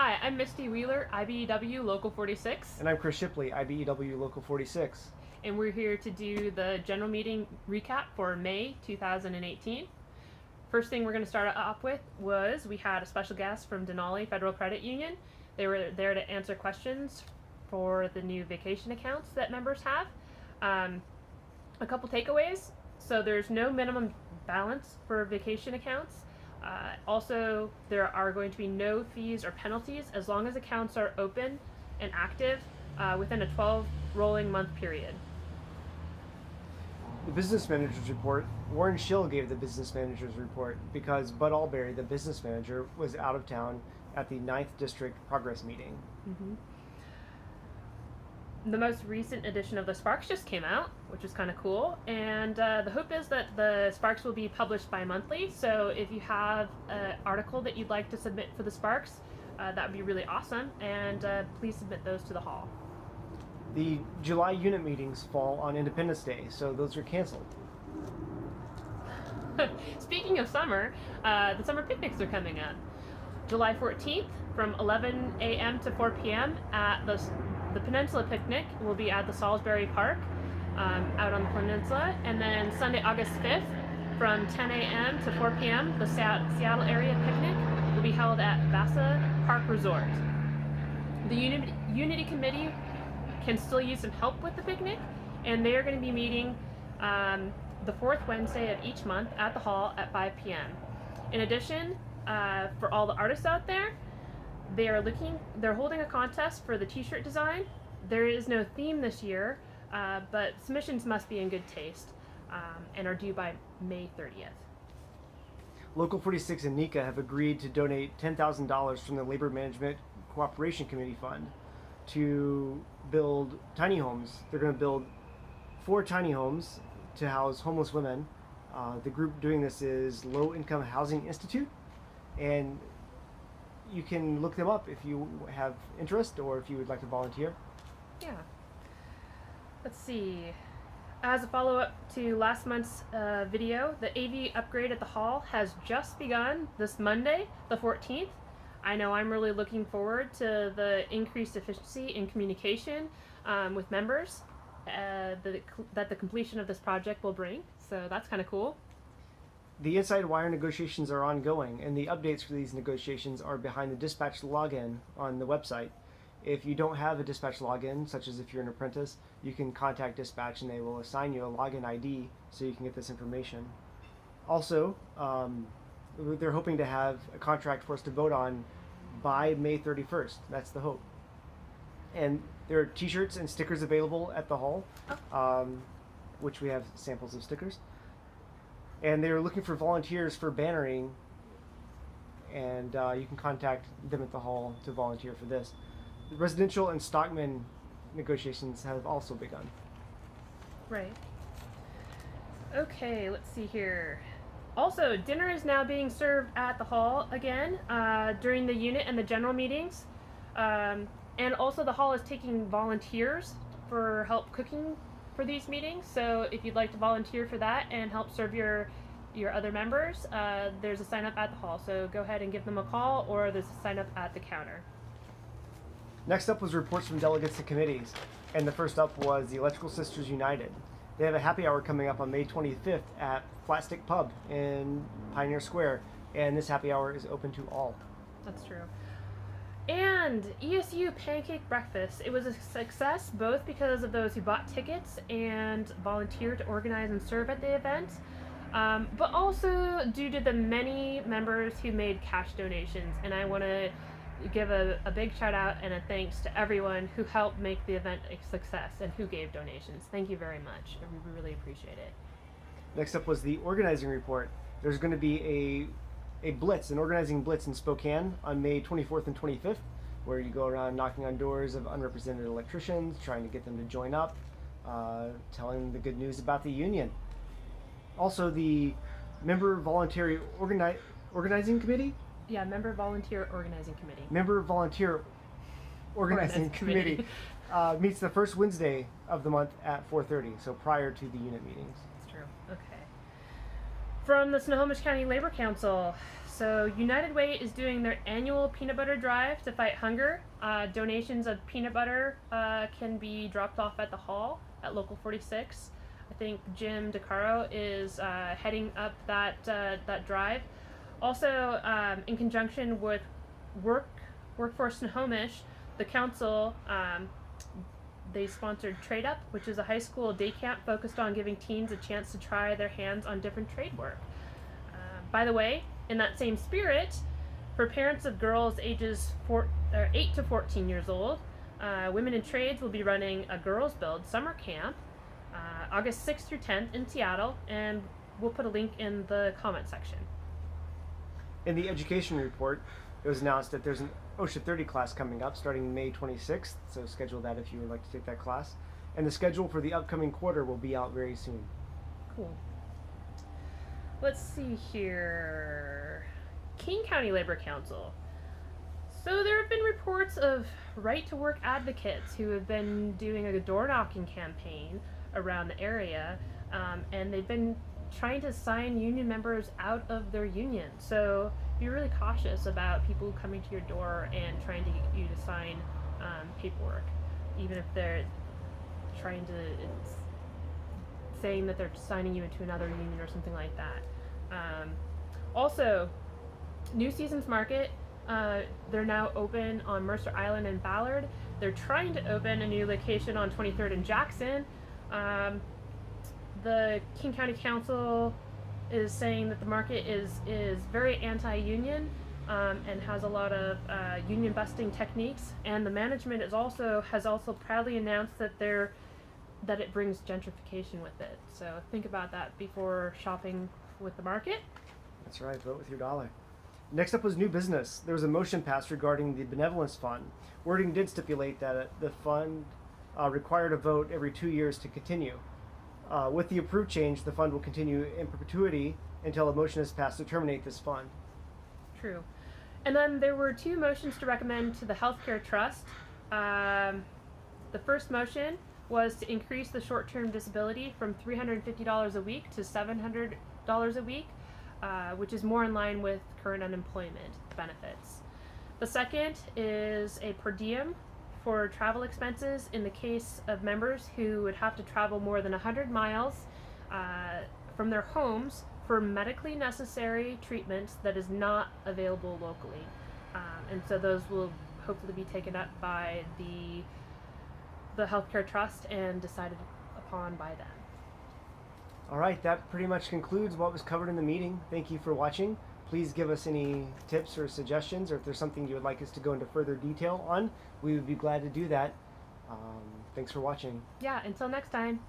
Hi, I'm Misty Wheeler, IBEW Local 46. And I'm Chris Shipley, IBEW Local 46. And we're here to do the general meeting recap for May 2018. First thing we're going to start off with was we had a special guest from Denali Federal Credit Union. They were there to answer questions for the new vacation accounts that members have. A couple takeaways. So there's no minimum balance for vacation accounts. Also, there are going to be no fees or penalties as long as accounts are open and active within a 12 rolling month period. The business manager's report. Warren Schill gave the business manager's report because Bud Alberry, the business manager, was out of town at the 9th District Progress meeting. Mm-hmm. The most recent edition of the Sparks just came out, which is kind of cool, and the hope is that the Sparks will be published bi-monthly, so if you have an article that you'd like to submit for the Sparks, that would be really awesome, and please submit those to the hall. The July unit meetings fall on Independence Day, so those are canceled. Speaking of summer, the summer picnics are coming up. July 14th from 11 a.m. to 4 p.m. at the Peninsula Picnic will be at the Salisbury Park out on the peninsula. And then Sunday, August 5th from 10 a.m. to 4 p.m. the Seattle area picnic will be held at Vasa Park Resort. The Unity Committee can still use some help with the picnic, and they are going to be meeting the fourth Wednesday of each month at the hall at 5 p.m. In addition, for all the artists out there, they're holding a contest for the t-shirt design. There is no theme this year, but submissions must be in good taste and are due by May 30th. Local 46 and NECA have agreed to donate $10,000 from the Labor Management Cooperation Committee Fund to build tiny homes. They're going to build 4 tiny homes to house homeless women. The group doing this is Low Income Housing Institute, and you can look them up if you have interest or if you would like to volunteer. Yeah. Let's see. As a follow-up to last month's video, the AV upgrade at the hall has just begun this Monday, the 14th. I know I'm really looking forward to the increased efficiency in communication with members that the completion of this project will bring. So that's kind of cool. The inside wire negotiations are ongoing, and the updates for these negotiations are behind the dispatch login on the website. If you don't have a dispatch login, such as if you're an apprentice, you can contact dispatch and they will assign you a login ID so you can get this information. Also, they're hoping to have a contract for us to vote on by May 31st. That's the hope. And there are t-shirts and stickers available at the hall, which we have samples of stickers. And they're looking for volunteers for bannering, and you can contact them at the hall to volunteer for this. The residential and Stockman negotiations have also begun. Right. Okay, let's see here. Also, dinner is now being served at the hall again during the unit and the general meetings. And also the hall is taking volunteers for help cooking for these meetings. So if you'd like to volunteer for that and help serve your other members, there's a sign up at the hall. So go ahead and give them a call, or there's a sign up at the counter. Next up was reports from delegates to committees. And the first up was the Electrical Sisters United. They have a happy hour coming up on May 25th at Flat Stick Pub in Pioneer Square. And this happy hour is open to all. That's true. And ESU Pancake Breakfast. It was a success both because of those who bought tickets and volunteered to organize and serve at the event, but also due to the many members who made cash donations. And I want to give a big shout out and a thanks to everyone who helped make the event a success and who gave donations. Thank you very much. We really appreciate it. Next up was the organizing report. There's going to be an organizing blitz in Spokane on May 24th and 25th, where you go around knocking on doors of unrepresented electricians, trying to get them to join up, telling them the good news about the union. Also, the Member Volunteer Organizing Committee? Yeah, Member Volunteer Organizing Committee. Member Volunteer Organizing Committee meets the first Wednesday of the month at 4:30, so prior to the unit meetings. That's true. Okay. From the Snohomish County Labor Council. So United Way is doing their annual peanut butter drive to fight hunger. Donations of peanut butter can be dropped off at the hall at Local 46. I think Jim DeCaro is heading up that drive. Also, in conjunction with Workforce Snohomish, the council they sponsored Trade Up, which is a high school day camp focused on giving teens a chance to try their hands on different trade work. By the way, in that same spirit, for parents of girls ages 8 to 14 years old, Women in Trades will be running a Girls Build summer camp August 6th through 10th in Seattle, and we'll put a link in the comment section. In the education report, it was announced that there's an OSHA 30 class coming up starting May 26th, so schedule that if you would like to take that class. And the schedule for the upcoming quarter will be out very soon. Cool. Let's see here. King County Labor Council. So there have been reports of right-to-work advocates who have been doing a door-knocking campaign around the area, and they've been trying to sign union members out of their union. So be really cautious about people coming to your door and trying to get you to sign paperwork, even if they're trying to, it's saying that they're signing you into another union or something like that. Also, New Seasons Market, they're now open on Mercer Island and Ballard. They're trying to open a new location on 23rd and Jackson. The King County Council is saying that the market is very anti-union and has a lot of union busting techniques, and the management has also proudly announced that it brings gentrification with it. So think about that before shopping with the market. That's right, vote with your dollar. Next up was new business. There was a motion passed regarding the benevolence fund. Wording did stipulate that the fund required a vote every 2 years to continue. With the approved change, the fund will continue in perpetuity until a motion is passed to terminate this fund. True. And then there were 2 motions to recommend to the Healthcare Trust. The first motion was to increase the short-term disability from $350 a week to $700 a week, which is more in line with current unemployment benefits. The second is a per diem for travel expenses in the case of members who would have to travel more than 100 miles from their homes for medically necessary treatments that is not available locally. And so those will hopefully be taken up by the Healthcare Trust and decided upon by them. All right, that pretty much concludes what was covered in the meeting. Thank you for watching. Please give us any tips or suggestions, or if there's something you would like us to go into further detail on, we would be glad to do that. Thanks for watching. Yeah, until next time.